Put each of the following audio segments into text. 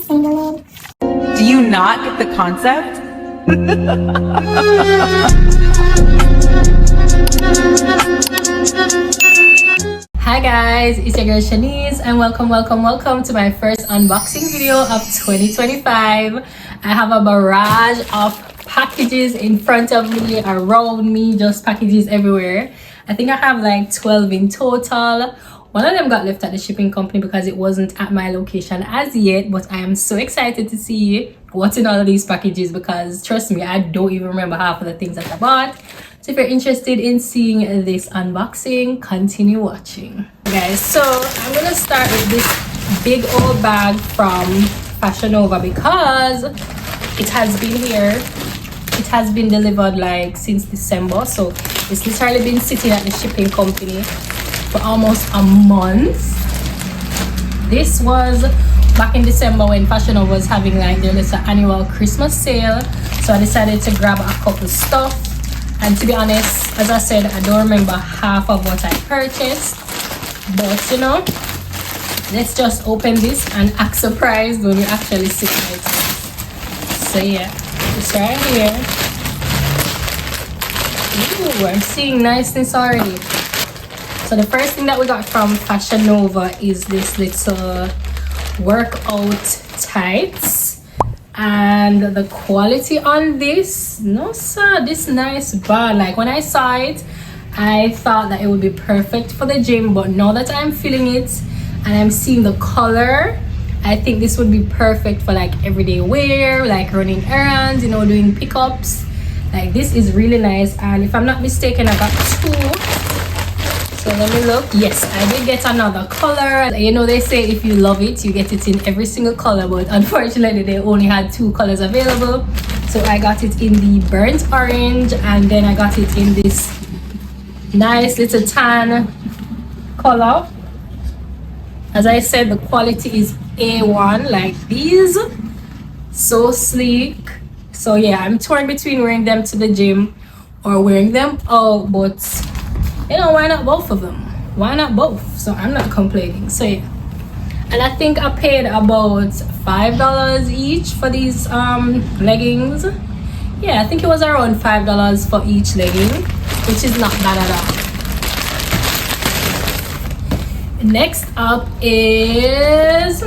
single leg. Do you not get the concept? Hi guys, it's your girl Shanice and welcome to my first unboxing video of 2025. I have a barrage of packages in front of me, around me, just packages everywhere. I think I have like 12 in total. One of them got left at the shipping company because it wasn't at my location as yet, but I am so excited to see what's in all of these packages because trust me, I don't even remember half of the things that I bought. So if you're interested in seeing this unboxing, continue watching. Guys, so I'm gonna start with this big old bag from Fashionova because it has been here. It has been delivered like since December, so it's literally been sitting at the shipping company for almost a month. This was back in December when Fashionova was having like their little annual Christmas sale, so I decided to grab a couple stuff. And to be honest, as I said, I don't remember half of what I purchased, but you know, let's just open this and act surprised when we actually see it. So yeah, it's right here. Ooh, I'm seeing niceness already. So the first thing that we got from Fashionova is this little workout tights, and the quality on this, no sir, this nice bar. Like when I saw it, I thought that it would be perfect for the gym, but now that I'm feeling it and I'm seeing the color, I think this would be perfect for like everyday wear, like running errands, you know, doing pickups. Like this is really nice, and if I'm not mistaken, I got two. So let me look. Yes, I did get another color. You know, they say if you love it, you get it in every single color, but unfortunately they only had two colors available. So I got it in the burnt orange, and then I got it in this nice little tan color. As I said, the quality is A1, like these, so sleek. So yeah, I'm torn between wearing them to the gym or wearing them out, but you know, why not both of them? Why not both? So I'm not complaining. So yeah, and I think I paid about $5 each for these leggings. Yeah, I think it was around $5 for each legging, which is not bad at all. Next up is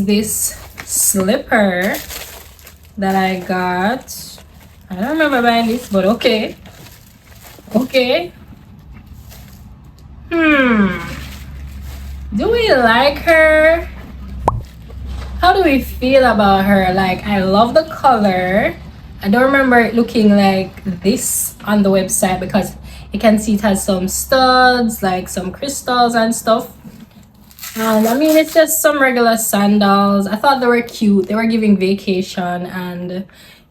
this slipper that I got. I don't remember buying this, but okay. Do we like her? How do we feel about her? Like, I love the color. I don't remember it looking like this on the website because you can see it has some studs, like some crystals and stuff. And I mean, it's just some regular sandals. I thought they were cute. They were giving vacation, and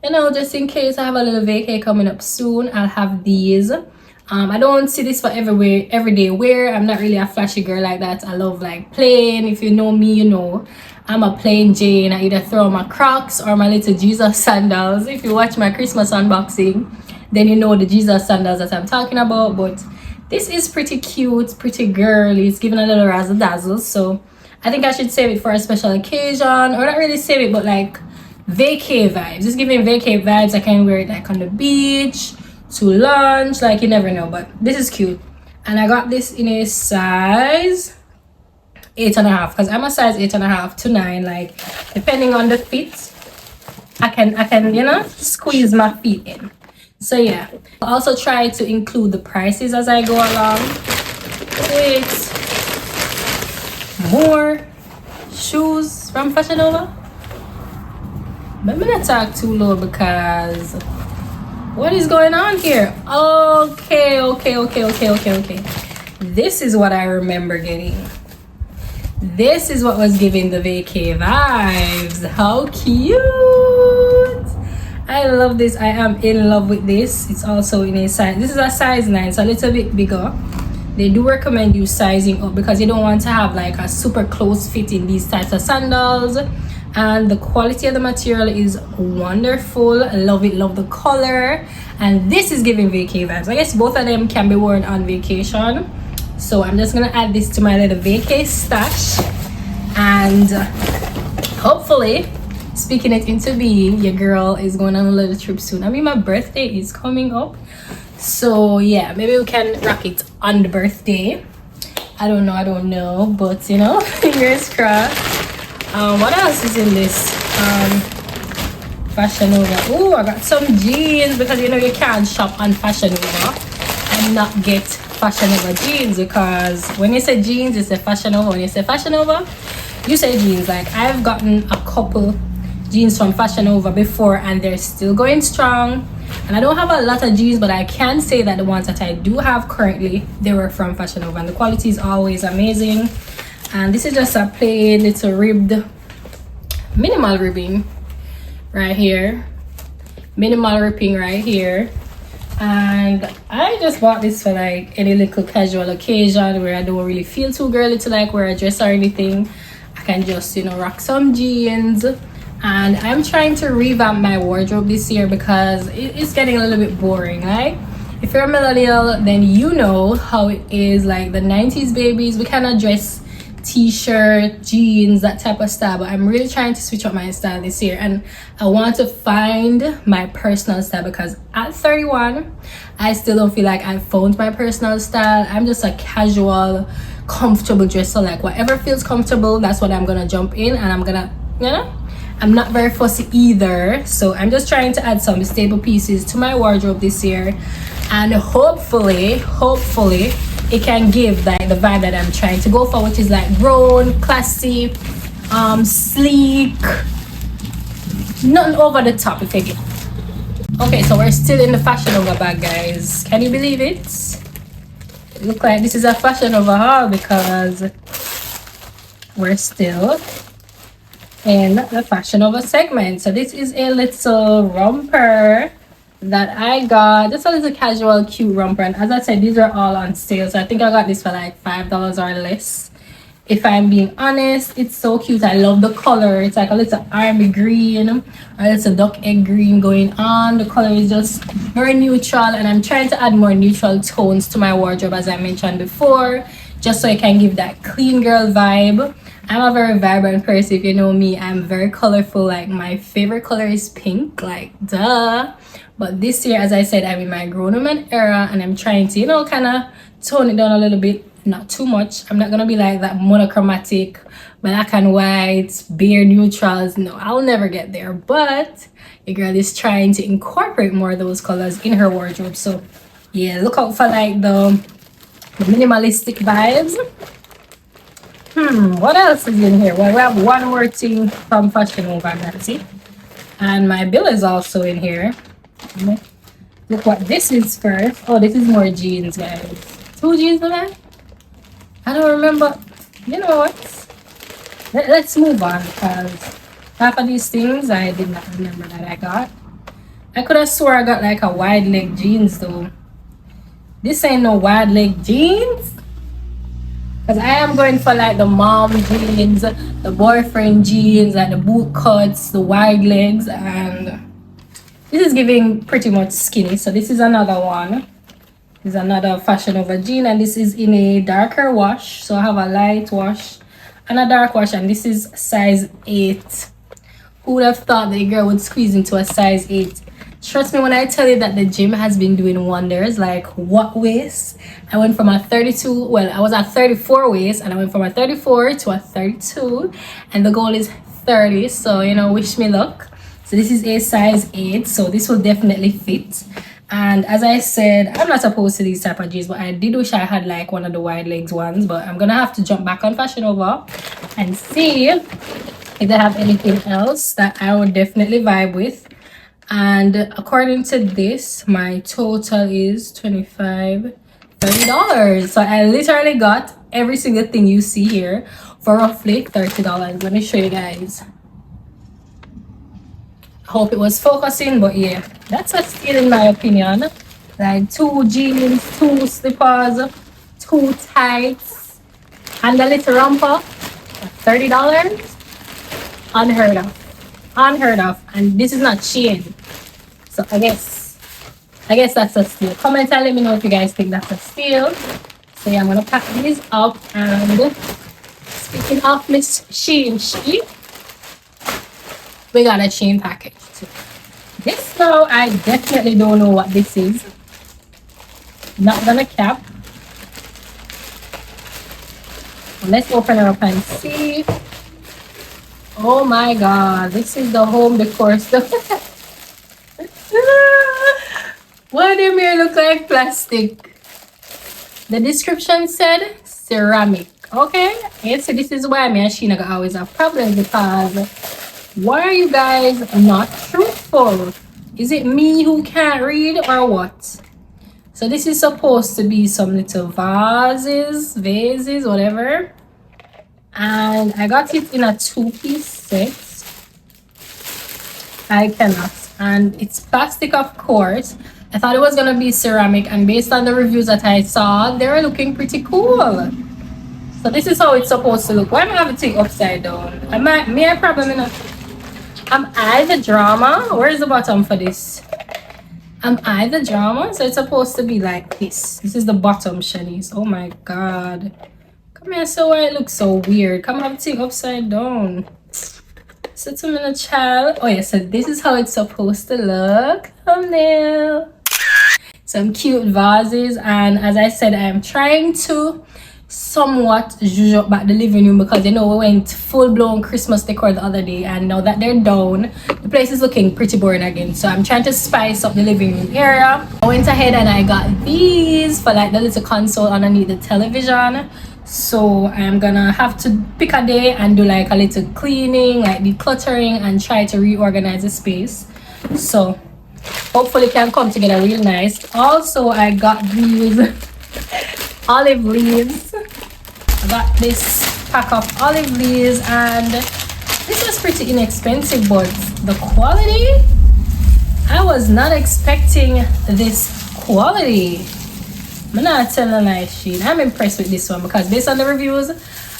you know, just in case I have a little vacay coming up soon, I'll have these. I don't see this for everyday wear. I'm not really a flashy girl like that. I love like plain. If you know me, you know I'm a plain Jane. I either throw my Crocs or my little Jesus sandals. If you watch my Christmas unboxing, then you know the Jesus sandals that I'm talking about. But this is pretty cute, pretty girly. It's giving a little razzle dazzle, so I think I should save it for a special occasion, or not really save it, but like vacay vibes. It's giving vacay vibes. I can wear it like on the beach, to lunch, like you never know. But this is cute, and I got this in a size 8.5 because I'm a size 8.5 to 9. Like depending on the fit, I can you know, squeeze my feet in. So yeah, I'll also try to include the prices as I go along with more shoes from Fashionova. But I'm not talk too low because what is going on here? Okay. This is what I remember getting. This is what was giving the vacay vibes. How cute! I love this. I am in love with this. It's also in a size, this is a size 9, so a little bit bigger. They do recommend you sizing up because you don't want to have like a super close fit in these types of sandals. And the quality of the material is wonderful. I love it, love the color. And this is giving vacay vibes. I guess both of them can be worn on vacation. So I'm just gonna add this to my little vacay stash. And hopefully, speaking it into being, your girl is going on a little trip soon. I mean, my birthday is coming up, so yeah, maybe we can rock it on the birthday. I don't know, but you know, fingers crossed. What else is in this Fashionova? Oh, I got some jeans, because you know you can't shop on Fashionova and not get Fashionova jeans, because when you say jeans, you say Fashionova. When you say Fashionova, you say jeans. Like, I've gotten a couple jeans from Fashionova before, and they're still going strong. And I don't have a lot of jeans, but I can say that the ones that I do have currently, they were from Fashionova, and the quality is always amazing. And this is just a plain little ribbed, minimal ribbing right here, minimal ripping right here. And I just bought this for like any little casual occasion where I don't really feel too girly to like wear a dress or anything. I can just, you know, rock some jeans. And I'm trying to revamp my wardrobe this year because it's getting a little bit boring. Like, if you're a millennial, then you know how it is. Like, the 90s babies, we kind of dress t-shirt, jeans, that type of style. But I'm really trying to switch up my style this year, and I want to find my personal style, because at 31, I still don't feel like I found my personal style. I'm just a casual, comfortable dresser. Like, whatever feels comfortable, that's what I'm gonna jump in, and I'm gonna, you know, I'm not very fussy either. So I'm just trying to add some staple pieces to my wardrobe this year, and hopefully it can give like the vibe that I'm trying to go for, which is like grown, classy, sleek, nothing over the top, if you get. Okay, so we're still in the Fashionova bag, guys. Can you believe it? It look like this is a Fashionova haul, because we're still in the Fashionova segment. So this is a little romper that I got, just a little casual cute romper, and as I said, these are all on sale, so I think I got this for like $5 or less, if I'm being honest. It's so cute. I love the color. It's like a little army green or a little duck egg green going on. The color is just very neutral, and I'm trying to add more neutral tones to my wardrobe, as I mentioned before, just so I can give that clean girl vibe. I'm a very vibrant person, if you know me. I'm very colorful. Like, my favorite color is pink, like duh. But this year, as I said, I'm in my grown woman era, and I'm trying to, you know, kind of tone it down a little bit, not too much. I'm not gonna be like that monochromatic, black and white, bare neutrals. No, I'll never get there. But your girl is trying to incorporate more of those colors in her wardrobe. So yeah, look out for like the minimalistic vibes. What else is in here? Well, we have one more thing from Fashionova, that's it. And my bill is also in here. Look what this is first. Oh, this is more jeans, guys. 2 jeans for that? I don't remember. You know what? Let's move on, because half of these things I did not remember that I got. I could have swore I got like a wide leg jeans though. This ain't no wide leg jeans. Because I am going for like the mom jeans, the boyfriend jeans, like the boot cuts, the wide legs, and this is giving pretty much skinny. So this is another one. This is another Fashionova jean, and this is in a darker wash. So I have a light wash and a dark wash, and this is size 8. Who would have thought that a girl would squeeze into a size 8? Trust me when I tell you that the gym has been doing wonders. Like, what waist? I went from a 32, well, I was at 34 waist, and I went from a 34 to a 32, and the goal is 30. So, you know, wish me luck. So this is a size 8, so this will definitely fit. And as I said, I'm not opposed to these type of jeans, but I did wish I had like one of the wide legs ones. But I'm gonna have to jump back on Fashionova and see if they have anything else that I would definitely vibe with. And according to this, my total is $25, $30. So I literally got every single thing you see here for roughly $30. Let me show you guys. Hope it was focusing, but yeah, that's a steal in my opinion. Like 2 jeans, 2 slippers, 2 tights, and a little romper, $30. Unheard of. And this is not Shein, so I guess that's a steal. Comment and let me know if you guys think that's a steal. So yeah, I'm gonna pack these up. And speaking of Miss Shein, we got a Shein package too. This now, I definitely don't know what this is. Not gonna cap. Let's open it up and see. Oh my god, this is the home decor stuff. Why do they look like plastic? The description said ceramic. Okay, yes, so this is why me and Sheena always have problems, because why are you guys not truthful? Is it me who can't read or what? So this is supposed to be some little vases, whatever. And I got it in a 2-piece set. I cannot. And it's plastic, of course. I thought it was gonna be ceramic, and based on the reviews that I saw, they were looking pretty cool. So this is how it's supposed to look. Why am I having it upside down? Am I problem enough? Am I the drama? Where's the bottom for this? Am I the drama? So it's supposed to be like this. This is the bottom, Shanice. Oh my god. Come here, so why it looks so weird. Come have it upside down. So to me, child. Oh yeah, so this is how it's supposed to look. Thumbnail. Some cute vases, and as I said, I am trying to somewhat zhuzh up back the living room, because you know we went full-blown Christmas decor the other day, and now that they're down, the place is looking pretty boring again. So I'm trying to spice up the living room area. I went ahead and I got these for like the little console underneath the television. So I'm gonna have to pick a day and do like a little cleaning, like decluttering, and try to reorganize the space. So hopefully it can come together real nice. Also, I got these olive leaves. I got this pack of olive leaves, and this was pretty inexpensive, but the quality, I was not expecting this quality. I'm not telling like Shein. I'm impressed with this one, because based on the reviews,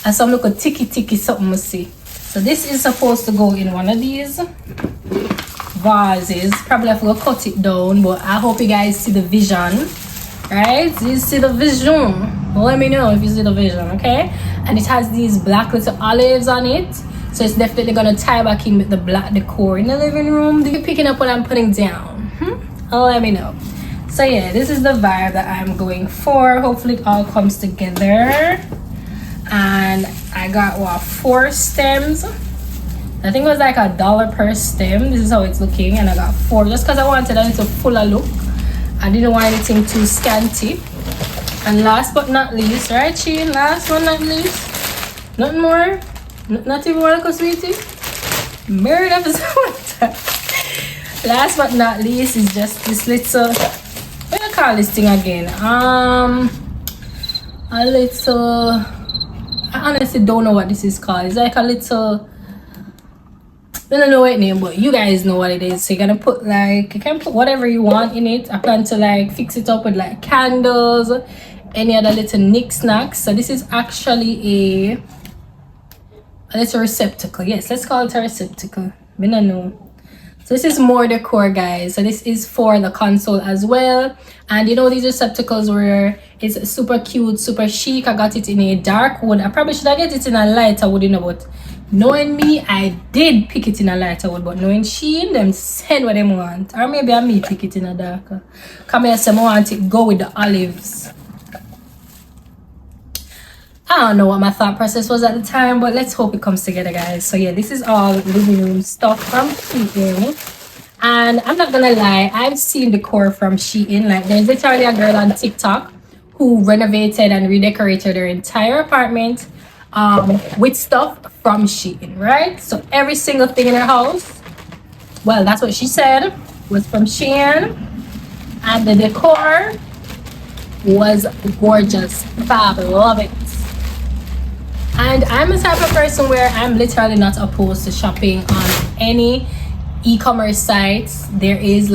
I saw look a ticky something to see. So this is supposed to go in one of these vases. Probably have to go cut it down, but I hope you guys see the vision. Right, you see the vision. Let me know if you see the vision, okay? And it has these black little olives on it, so it's definitely gonna tie back in with the black decor in the living room. Do you picking up what I'm putting down? Let me know. So yeah, this is the vibe that I'm going for. Hopefully it all comes together. And I got 4 stems. I think it was like $1 per stem. This is how it's looking, and I got 4 just because I wanted a little fuller look. I didn't want anything too scanty. And last but not least, right, Shein? Last but not least, nothing more. Not even one little sweetie. Married episode. Last but not least is just this little, what do I call this thing again? A little, I honestly don't know what this is called. It's like a little, I don't know what name, but you guys know what it is. So you're gonna put like, you can put whatever you want in it. I plan to like fix it up with like candles, any other little knickknacks. So this is actually a little receptacle. Yes, let's call it a receptacle. I don't know. So this is more decor, guys. So this is for the console as well. And you know, these receptacles were, it's super cute, super chic. I got it in a dark wood. I probably should have get it in a lighter wood, you know, but knowing me, I did pick it in a lighter wood. But knowing Shein, them send what they want. Or maybe I may pick it in a darker. Come here, say I want it go with the olives. I don't know what my thought process was at the time, but let's hope it comes together, guys. So yeah, this is all living room stuff from Shein. And I'm not gonna lie, I've seen decor from Shein. Like, there's literally a girl on TikTok who renovated and redecorated her entire apartment with stuff from Shein, right? So every single thing in her house, well, that's what she said, was from Shein. And the decor was gorgeous, fab, love it. And I'm a type of person where I'm literally not opposed to shopping on any e-commerce sites. There's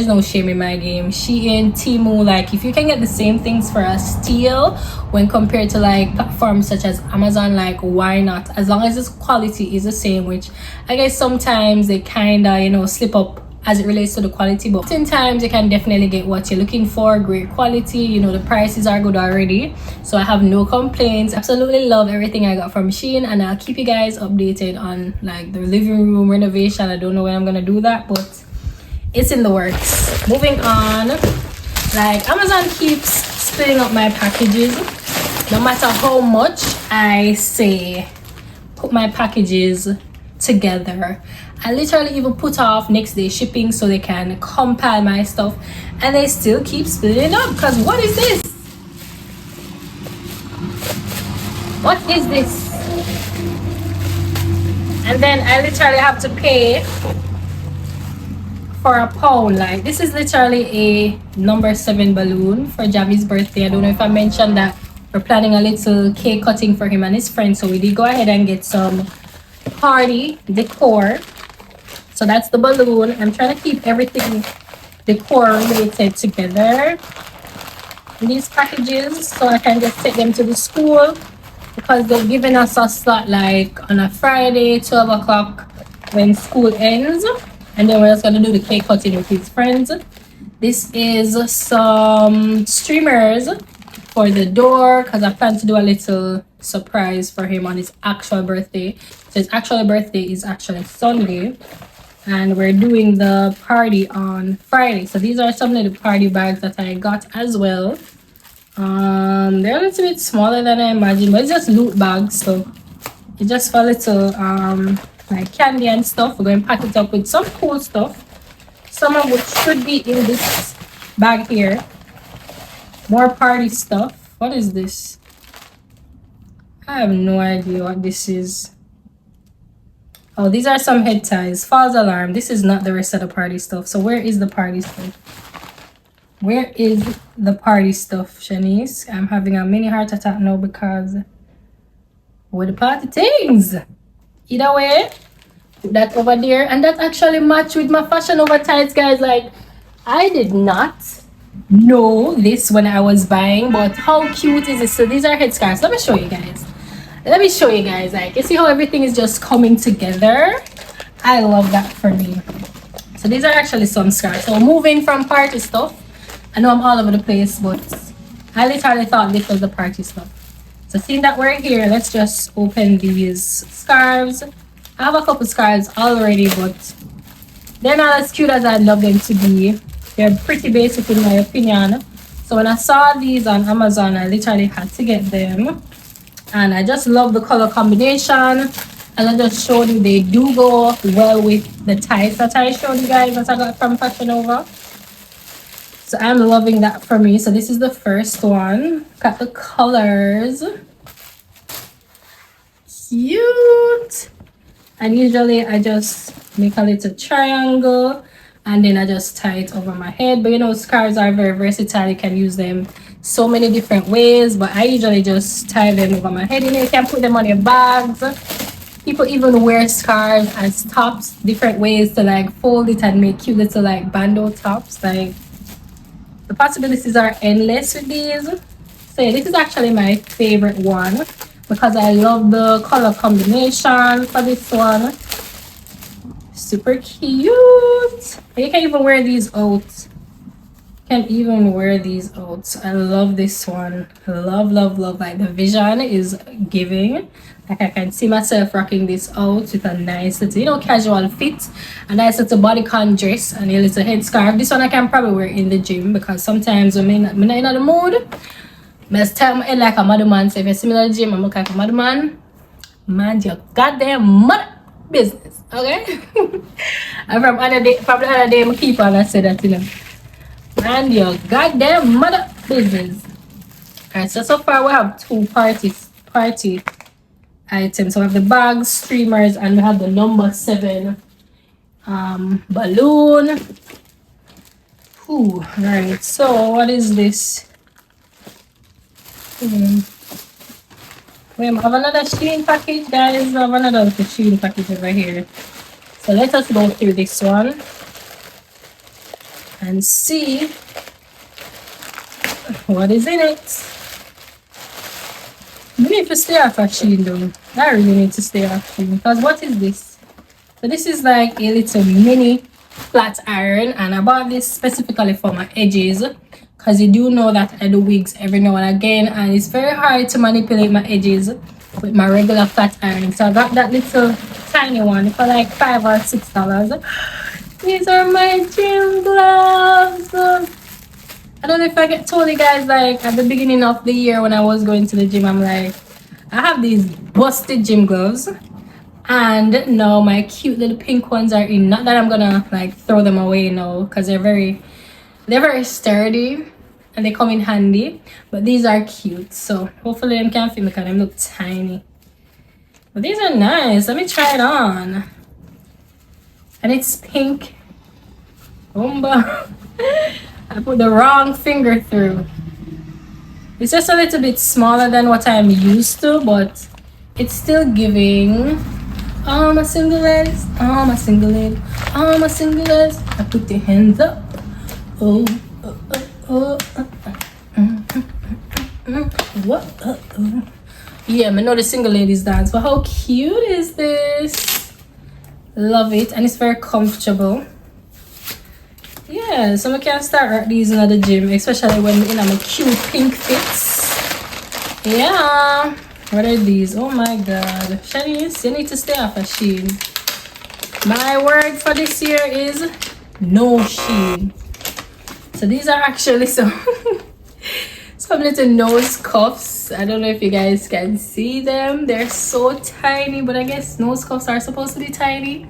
no shame in my game. Shein, Temu, like if you can get the same things for a steal when compared to like platforms such as Amazon, like why not? As long as this quality is the same, which I guess sometimes they kind of, you know, slip up as it relates to the quality, but sometimes you can definitely get what you're looking for. Great quality, you know, the prices are good already, so I have no complaints. Absolutely love everything I got from Shein, and I'll keep you guys updated on like the living room renovation. I don't know when I'm gonna do that, but it's in the works. Moving on, like Amazon keeps splitting up my packages. No matter how much I say put my packages together, I literally even put off next day shipping so they can compile my stuff, and they still keep splitting up. Because what is this? What is this? And then I literally have to pay for £1. Like, this is literally a number 7 balloon for Javi's birthday. I don't know if I mentioned that we're planning a little cake cutting for him and his friends, so we did go ahead and get some party decor. So that's the balloon. I'm trying to keep everything decor related together in these packages so I can just take them to the school, because they're giving us a slot like on a Friday 12 o'clock when school ends, and then we're just gonna do the cake cutting with his friends. This is some streamers for the door, because I plan to do a little surprise for him on his actual birthday. So his actual birthday is actually Sunday, and we're doing the party on Friday. So these are some of the party bags that I got as well. They're a little bit smaller than I imagined, but it's just loot bags, so it's just for little like candy and stuff. We're going to pack it up with some cool stuff, some of which should be in this bag here. More party stuff. What is this? I have no idea what this is. Oh, these are some head ties. False alarm. This is not the rest of the party stuff. So where is the party stuff? Where is the party stuff, Shanice? I'm having a mini heart attack now because where the party things? Either way, put that over there. And that actually matched with my Fashionova tights, guys. Like, I did not know this when I was buying, but how cute is this? So these are headscarves. Let me show you guys. Like, you see how everything is just coming together? I love that for me. So these are actually some scarves. So moving from party stuff, I know I'm all over the place, but I literally thought this was the party stuff. So seeing that we're here, let's just open these scarves. I have a couple scarves already, but they're not as cute as I'd love them to be. They're pretty basic in my opinion. So when I saw these on Amazon, I literally had to get them. And I just love the color combination. And I just showed you they do go well with the tights that I showed you guys that I got from Fashionova. So I'm loving that for me. So this is the first one. Got the colors. Cute. And usually I just make a little triangle and then I just tie it over my head. But you know, scarves are very versatile. You can use them so many different ways, but I usually just tie them over my head. You know, you can put them on your bags. People even wear scarves as tops, different ways to like fold it and make cute little like bandeau tops. Like, the possibilities are endless with these. So yeah, this is actually my favorite one because I love the color combination for this one. Super cute. You can even wear these out. Can even wear these out. I love this one. Love. Like, the vision is giving. Like, I can see myself rocking this out with a nice little, you know, casual fit, a nice little bodycon dress and a little headscarf. This one I can probably wear in the gym because sometimes when I'm not in the mood, I just tie my head like a madman. So if you see me in the gym, I'm looking like a madman. Mind your goddamn mother business, okay? And from the other day, I keep on I say that, you know. And your goddamn mother business. Alright, so far we have two party items. So we have the bags, streamers, and we have the number 7 balloon. Ooh, right. So what is this? We have another Shein package, guys. We have another Shein package over here. So let us go through this one and see what is in it. We need to stay off of Shein though. I really need to stay off Shein because what is this? So this is like a little mini flat iron, and I bought this specifically for my edges because you do know that I do wigs every now and again, and it's very hard to manipulate my edges with my regular flat iron. So I got that little tiny one for like $5 or $6. These are my gym gloves. I don't know if I told you guys, like at the beginning of the year when I was going to the gym, I'm like, I have these busted gym gloves, and now my cute little pink ones are in. Not that I'm gonna like throw them away now, because they're very sturdy and they come in handy, but these are cute. So hopefully them can fit me because them look tiny, but these are nice. Let me try it on. And it's pink. Bomba. I put the wrong finger through. It's just a little bit smaller than what I'm used to, but it's still giving. Oh, my single legs. Oh, my single leg. Oh, my single legs. I put the hands up. Oh, what? Yeah, I know the single ladies dance, but how cute is this? Love it, and it's very comfortable. Yeah, so I can start these in the gym, especially when in my cute pink fits. Yeah, what are these? Oh my god, Shanice, you need to stay off of Shein. My word for this year is no Shein. So these are actually some little nose cuffs. I don't know if you guys can see them. They're so tiny, but I guess nose cuffs are supposed to be tiny.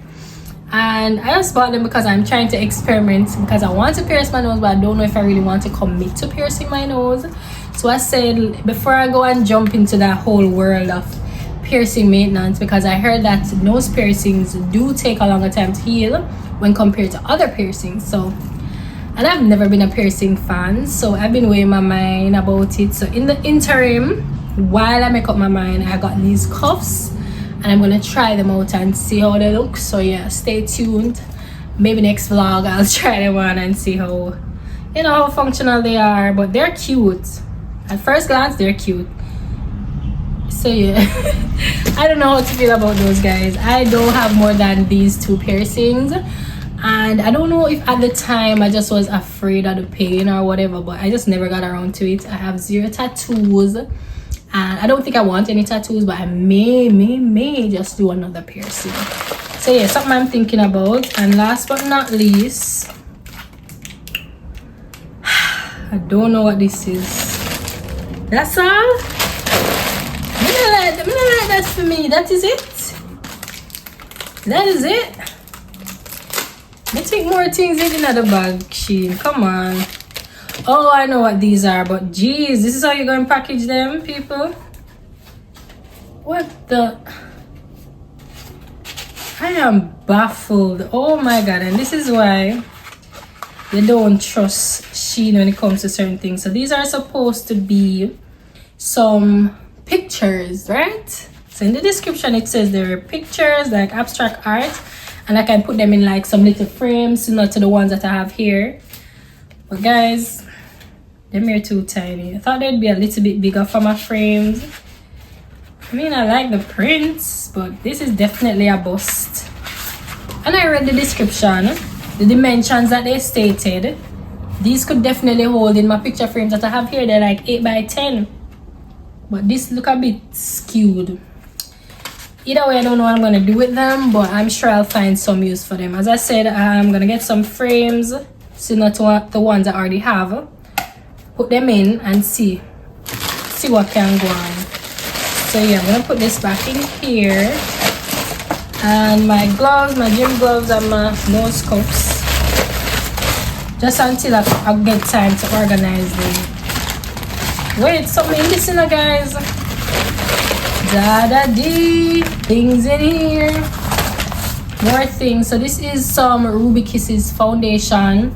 And I just bought them because I'm trying to experiment, because I want to pierce my nose, but I don't know if I really want to commit to piercing my nose. So I said before I go and jump into that whole world of piercing maintenance, because I heard that nose piercings do take a longer time to heal when compared to other piercings. So, and I've never been a piercing fan, so I've been weighing my mind about it. So in the interim, while I make up my mind, I got these cuffs and I'm gonna try them out and see how they look. So yeah, stay tuned. Maybe next vlog I'll try them on and see how, you know, how functional they are. But they're cute. At first glance, they're cute. So yeah, I don't know how to feel about those, guys. I don't have more than these two piercings, and I don't know if at the time I just was afraid of the pain or whatever, but I just never got around to it. I have 0 tattoos, and I don't think I want any tattoos, but I may just do another piercing. So yeah, something I'm thinking about. And last but not least, I don't know what this is. That's all. That's for me. That is it. That is it. I think more things in the bag, Shein. Come on. Oh, I know what these are, but geez, this is how you're going to package them, people? What the? I am baffled. Oh my god, and this is why you don't trust Shein when it comes to certain things. So these are supposed to be some pictures, right? So in the description it says there are pictures, like abstract art, and I can put them in like some little frames similar to the ones that I have here. But guys, them are too tiny. I thought they'd be a little bit bigger for my frames. I mean, I like the prints, but this is definitely a bust. And I read the description, the dimensions that they stated. These could definitely hold in my picture frames that I have here. They're like 8 by 10. But this look a bit skewed. Either way, I don't know what I'm going to do with them, but I'm sure I'll find some use for them. As I said, I'm going to get some frames similar to the ones I already have. Put them in and see what can go on. So yeah, I'm going to put this back in here. And my gloves, my gym gloves, and my nose cuffs. Just until I get time to organize them. Wait, something missing, guys. Da-da-dee. Things in here. More things. So this is some Ruby Kisses foundation.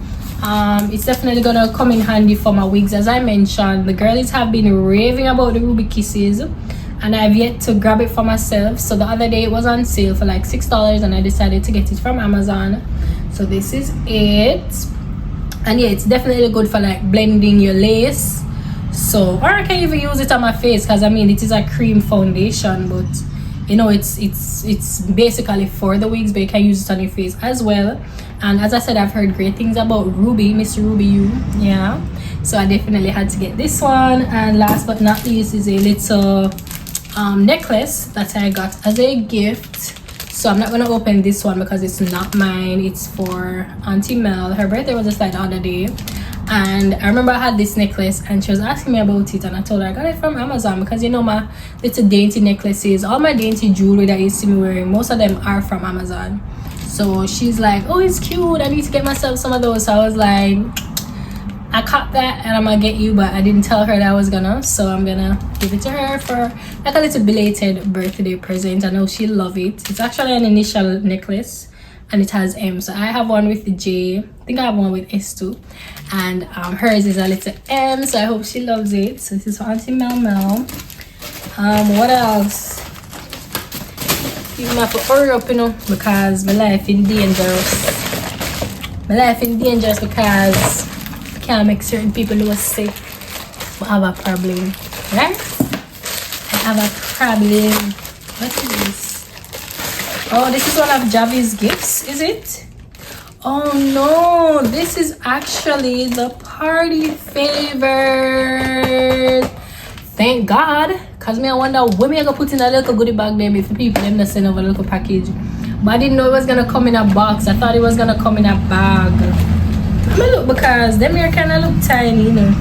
It's definitely gonna come in handy for my wigs. As I mentioned, the girlies have been raving about the Ruby Kisses, and I've yet to grab it for myself. So the other day it was on sale for like $6, and I decided to get it from Amazon. So this is it. And yeah, it's definitely good for like blending your lace. So, or I can even use it on my face, because I mean it is a cream foundation, but you know, it's basically for the wigs, but you can use it on your face as well. And as I said, I've heard great things about Ruby, Miss Ruby You. Yeah, so I definitely had to get this one. And last but not least is a little necklace that I got as a gift. So I'm not gonna open this one because it's not mine, it's for Auntie Mel. Her birthday was just like the other day, and I remember I had this necklace and she was asking me about it, and I told her I got it from Amazon because, you know, my little dainty necklaces, all my dainty jewelry that you see me wearing, most of them are from Amazon. So she's like, oh, it's cute, I need to get myself some of those. So I was like, I caught that and I'm gonna get you, but I didn't tell her that I was gonna, so I'm gonna give it to her for like a little belated birthday present. I know she'll love it. It's actually an initial necklace and it has M, so I have one with the J, I think I have one with S too, and hers is a little M, so I hope she loves it. So this is for Auntie Mel Mel. What else? You have to hurry up, you know, because my life in dangerous. My life in dangerous because can't make certain people who are sick but have a problem, right? I have a problem. What is this? Oh, this is one of Javi's gifts, is it? Oh no, this is actually the party favors. Thank God, cause me I wonder when me I gonna put in a little goodie bag there for people them to send over a little package. But I didn't know it was gonna come in a box. I thought it was gonna come in a bag. Let me look, because them here kind of look tiny, you know.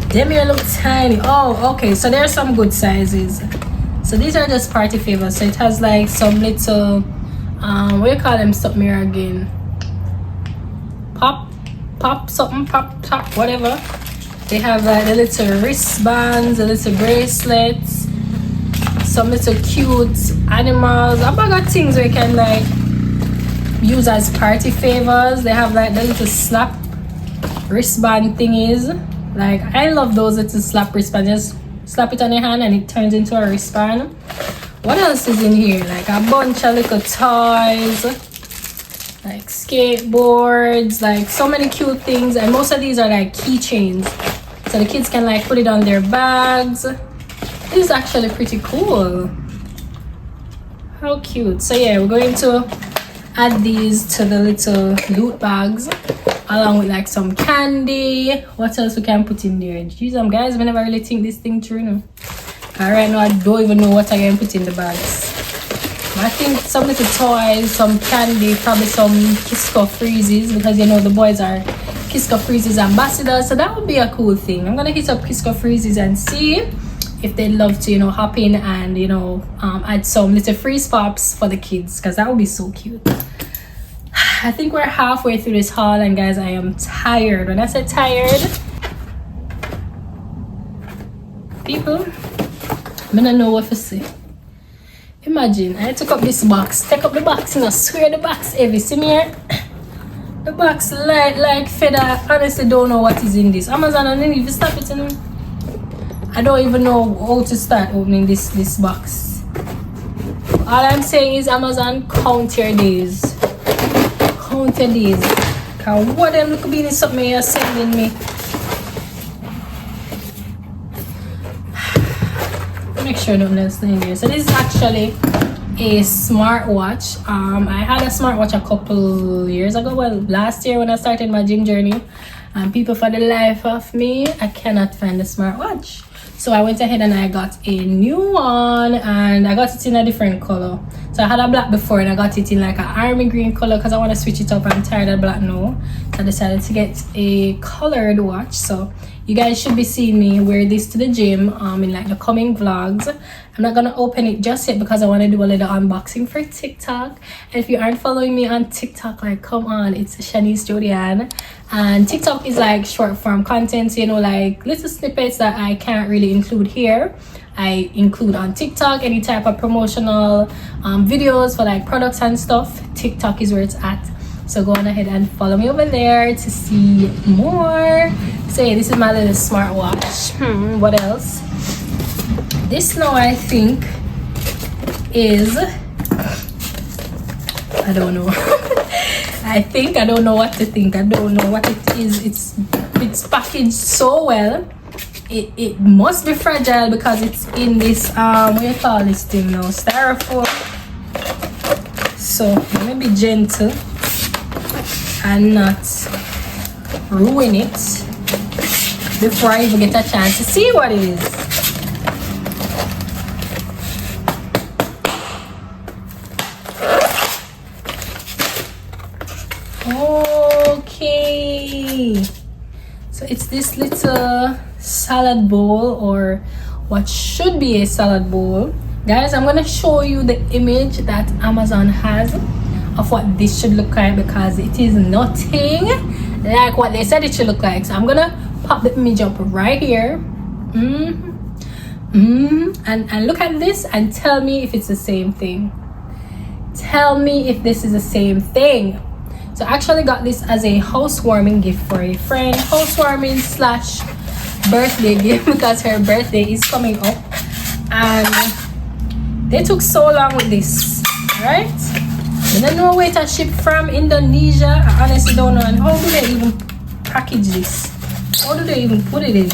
Them here look tiny. Oh, okay, so there are some good sizes. So these are just party favors. So it has like some little what do you call them, something here again, pop something, pop top, whatever. They have like the little wristbands, the little bracelets, some little cute animals, a bag of things where you can like use as party favors. They have like the little slap wristband thingies. Like I love those little slap wristbands. Just slap it on your hand and it turns into a wristband. What else is in here? Like a bunch of little toys, like skateboards, like so many cute things. And most of these are like keychains, so the kids can like put it on their bags. This is actually pretty cool. How cute. So yeah, we're going to add these to the little loot bags along with like some candy. What else we can put in there? Jeez, guys, we never really think this thing through, no? Alright, now I don't even know what I can put in the bags. I think some little toys, some candy, probably some Kisco freezes, because you know the boys are Kisco freezes ambassadors, so that would be a cool thing. I'm gonna hit up Kisco freezes and see if they'd love to, you know, hop in and, you know, add some little freeze pops for the kids, because that would be so cute. I think we're halfway through this haul, and guys, I am tired. When I say tired, people, I don't know what to say. Imagine I took up this box, take up the box, you know, swear the box heavy. See me here? The box light like feather. Honestly don't know what is in this. Amazon, and then if you stop it, and I don't even know how to start opening this box. All I'm saying is, Amazon, count your days. Count your days. Cause what them look being is something you're sending me. Make sure nothing else in here. So this is actually a smartwatch. I had a smartwatch a couple years ago, well last year when I started my gym journey, and people, for the life of me, I cannot find the smartwatch. So I went ahead and I got a new one, and I got it in a different color. So I had a black before and I got it in like an army green color because I want to switch it up. I'm tired of black now, so I decided to get a colored watch. So you guys should be seeing me wear this to the gym in like the coming vlogs. I'm not gonna open it just yet because I want to do a little unboxing for TikTok. And if you aren't following me on TikTok, like, come on, it's Shanice Jodian. And TikTok is like short form content, so, you know, like little snippets that I can't really include here, I include on TikTok. Any type of promotional videos for like products and stuff, TikTok is where it's at. So go on ahead and follow me over there to see more. So yeah, this is my little smartwatch. What else? This now I think is, I don't know. I don't know what to think. I don't know what it is. It's packaged so well. it must be fragile because it's in this what do you call this thing now, styrofoam. So let me be gentle and not ruin it before I even get a chance to see what it is. Okay, so it's this little salad bowl, or what should be a salad bowl. Guys, I'm gonna show you the image that Amazon has of what this should look like, because it is nothing like what they said it should look like. So I'm gonna pop the image up right here. And look at this and tell me if it's the same thing. Tell me if this is the same thing. So I actually got this as a housewarming gift for a friend, housewarming slash birthday gift, because her birthday is coming up and they took so long with this, right? I don't know where to ship from Indonesia. I honestly don't know. And how do they even package this? How do they even put it in?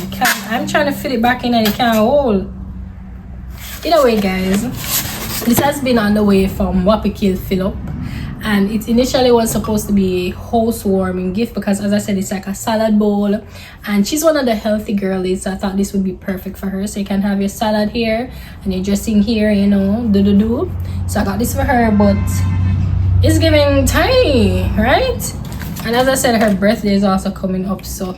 I'm trying to fit it back in and it can't hold. Either way, guys, this has been on the way from Wapikil Philip, and it initially was supposed to be a housewarming gift because, as I said, it's like a salad bowl, and she's one of the healthy girlies, so I thought this would be perfect for her. So you can have your salad here and your dressing here, you know, so I got this for her, but it's giving tiny, right? And as I said, her birthday is also coming up, so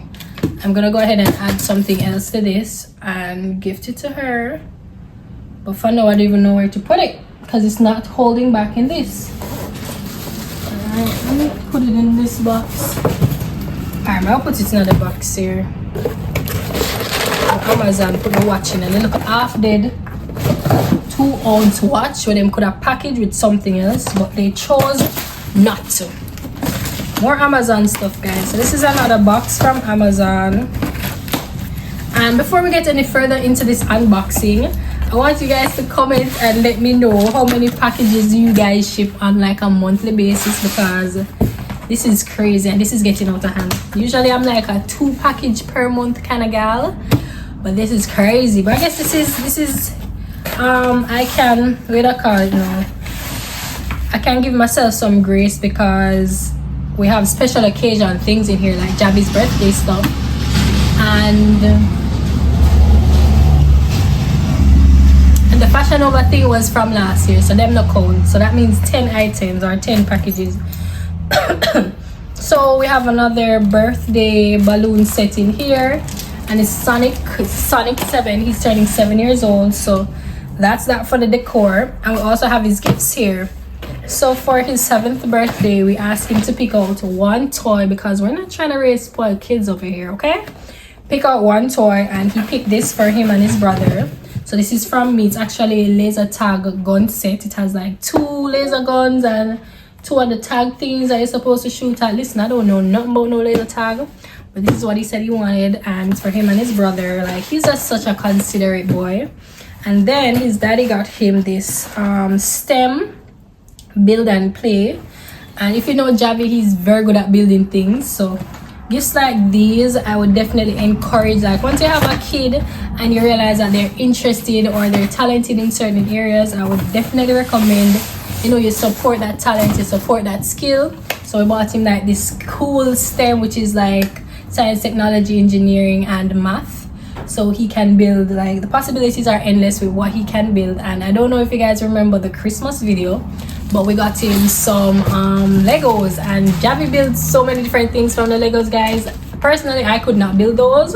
I'm gonna go ahead and add something else to this and gift it to her. But for now, I don't even know where to put it because it's not holding back in this. Alright, let me put it in this box. Alright, I'll put it in another box here. Amazon put the watch in a little half dead 2-ounce watch where them could have packaged with something else, but they chose not to. More Amazon stuff, guys. So this is another box from Amazon. And before we get any further into this unboxing, I want you guys to comment and let me know how many packages you guys ship on like a monthly basis, because this is crazy and this is getting out of hand. Usually I'm like a 2 package per month kind of gal, but this is crazy. But I guess this is I can, wait a call it now, I can give myself some grace because we have special occasion things in here like Javi's birthday stuff, and the Fashionova thing was from last year, so them no count. So that means 10 items or 10 packages. So we have another birthday balloon set in here, and it's Sonic 7. He's turning 7 years old, so that's that for the decor. And we also have his gifts here. So for his 7th birthday, we asked him to pick out one toy because we're not trying to raise spoiled kids over here, okay? Pick out one toy, and he picked this for him and his brother. So this is from me. It's actually a laser tag gun set. It has like 2 laser guns and 2 other tag things that you're supposed to shoot at. Listen, I don't know nothing about no laser tag, but this is what he said he wanted, and it's for him and his brother. Like, he's just such a considerate boy. And then his daddy got him this STEM build and play, and if you know Javi, he's very good at building things. So gifts like these I would definitely encourage. Like, once you have a kid and you realize that they're interested or they're talented in certain areas, I would definitely recommend, you know, you support that talent, you support that skill. So we bought him like this cool STEM, which is like science, technology, engineering and math, so he can build. Like, the possibilities are endless with what he can build. And I don't know if you guys remember the Christmas video, but we got him some Legos, and Javi builds so many different things from the Legos, guys. Personally, I could not build those,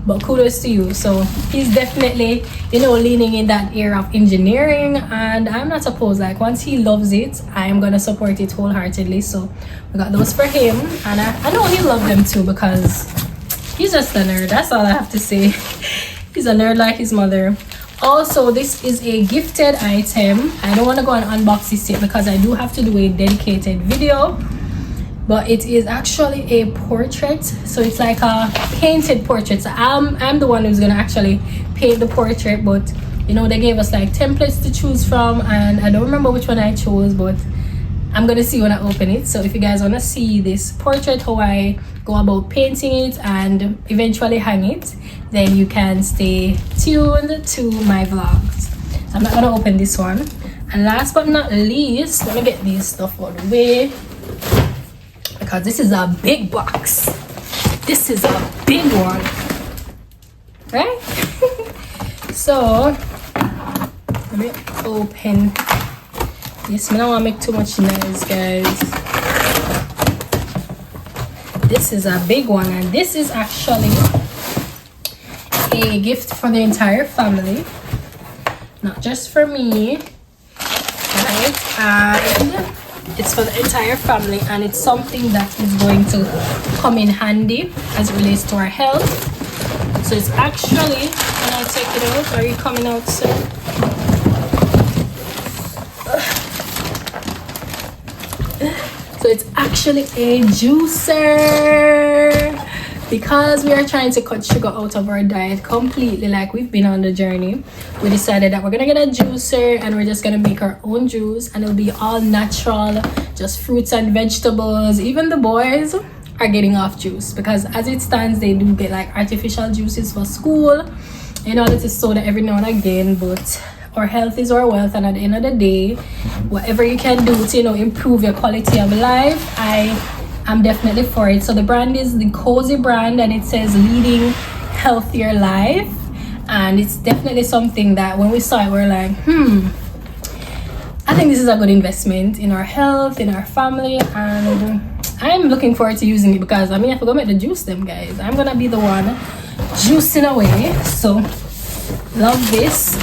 but kudos to you. So he's definitely, you know, leaning in that area of engineering, and I'm not opposed. Like, once he loves it, I am gonna support it wholeheartedly. So we got those for him, and I know he loved them too because he's just a nerd. That's all I have to say. He's a nerd like his mother. Also, this is a gifted item. I don't want to go and unbox this yet because I do have to do a dedicated video, but it is actually a portrait. So it's like a painted portrait. So I'm the one who's gonna actually paint the portrait, but you know, they gave us like templates to choose from, and I don't remember which one I chose, but I'm gonna see when I open it. So if you guys want to see this portrait, how I go about painting it and eventually hang it, then you can stay tuned to my vlogs. So I'm not gonna open this one. And last but not least, let me get these stuff out of the way, because this is a big box. This is a big one, right? So let me open this. I don't want to make too much noise, guys. This is a big one, and this is actually a gift for the entire family, not just for me, right? And it's for the entire family, and it's something that is going to come in handy as it relates to our health. So it's actually, can I take it out? Are you coming out, sir? So it's actually a juicer, because we are trying to cut sugar out of our diet completely. Like, we've been on the journey. We decided that we're gonna get a juicer and we're just gonna make our own juice, and it'll be all natural, just fruits and vegetables. Even the boys are getting off juice, because as it stands, they do get like artificial juices for school, you know, this is soda every now and again, but our health is our wealth, and at the end of the day, whatever you can do to, you know, improve your quality of life, I'm definitely for it. So the brand is the Cozy brand, and it says leading healthier life, and it's definitely something that when we saw it, we're like, I think this is a good investment in our health, in our family, and I'm looking forward to using it, because I mean, if I go make the juice them, guys, I'm gonna be the one juicing away. So love this.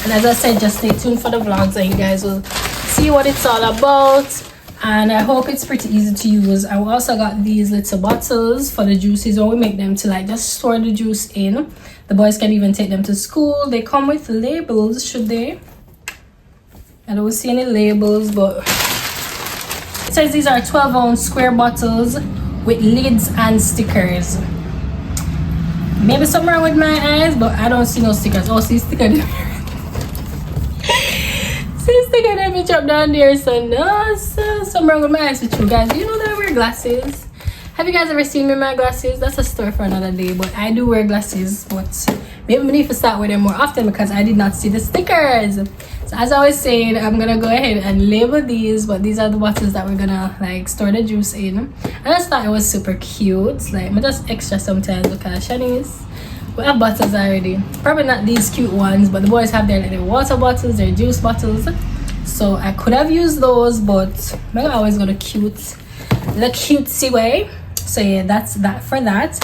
And as I said, just stay tuned for the vlogs, and you guys will see what it's all about. And I hope it's pretty easy to use. I also got these little bottles for the juices, or we make them to like just store the juice in. The boys can even take them to school. They come with labels, should they? I don't see any labels, but it says these are 12-ounce square bottles with lids and stickers. Maybe something wrong with my eyes, but I don't see no stickers. Oh, see stickers. Sticker let me drop down there. So no, something wrong with my eyes with you guys. You know that I wear glasses. Have you guys ever seen me in my glasses? That's a story for another day, but I do wear glasses, but maybe we need to start wearing them more often, because I did not see the stickers. So as I was saying, I'm gonna go ahead and label these, but these are the bottles that we're gonna like store the juice in. And I just thought it was super cute. Like, I'm just extra sometimes, because Shanice, we have bottles already. Probably not these cute ones, but the boys have their water bottles, their juice bottles. So I could have used those, but I'm always gonna the cutesy way. So yeah, that's that for that.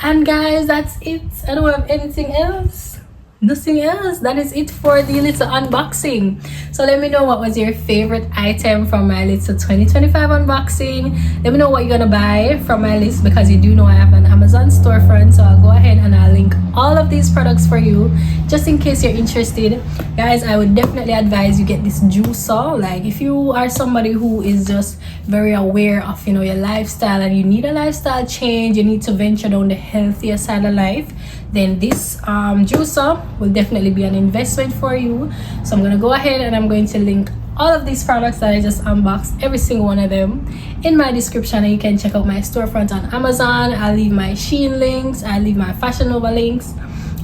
And guys, that's it. I don't have anything else. Nothing else. That is it for the little unboxing. So let me know what was your favorite item from my little 2025 unboxing. Let me know what you're gonna buy from my list, because you do know I have an Amazon storefront. So I'll go ahead and I'll link all of these products for you, just in case you're interested. Guys, I would definitely advise you get this juicer. Like, if you are somebody who is just very aware of, you know, your lifestyle, and you need a lifestyle change, you need to venture down the healthier side of life, then this juicer will definitely be an investment for you. So I'm gonna go ahead and I'm going to link all of these products that I just unboxed, every single one of them, in my description, and you can check out my storefront on Amazon. I'll leave my Shein links, I'll leave my Fashionova links,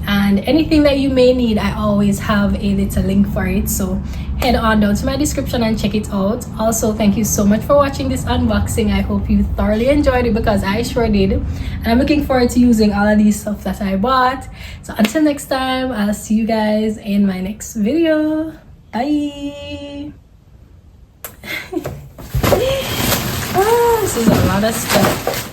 and anything that you may need, I always have a little link for it. So head on down to my description and check it out. Also, thank you so much for watching this unboxing. I hope you thoroughly enjoyed it, because I sure did, and I'm looking forward to using all of these stuff that I bought. So until next time, I'll see you guys in my next video. Bye. This is a lot of stuff.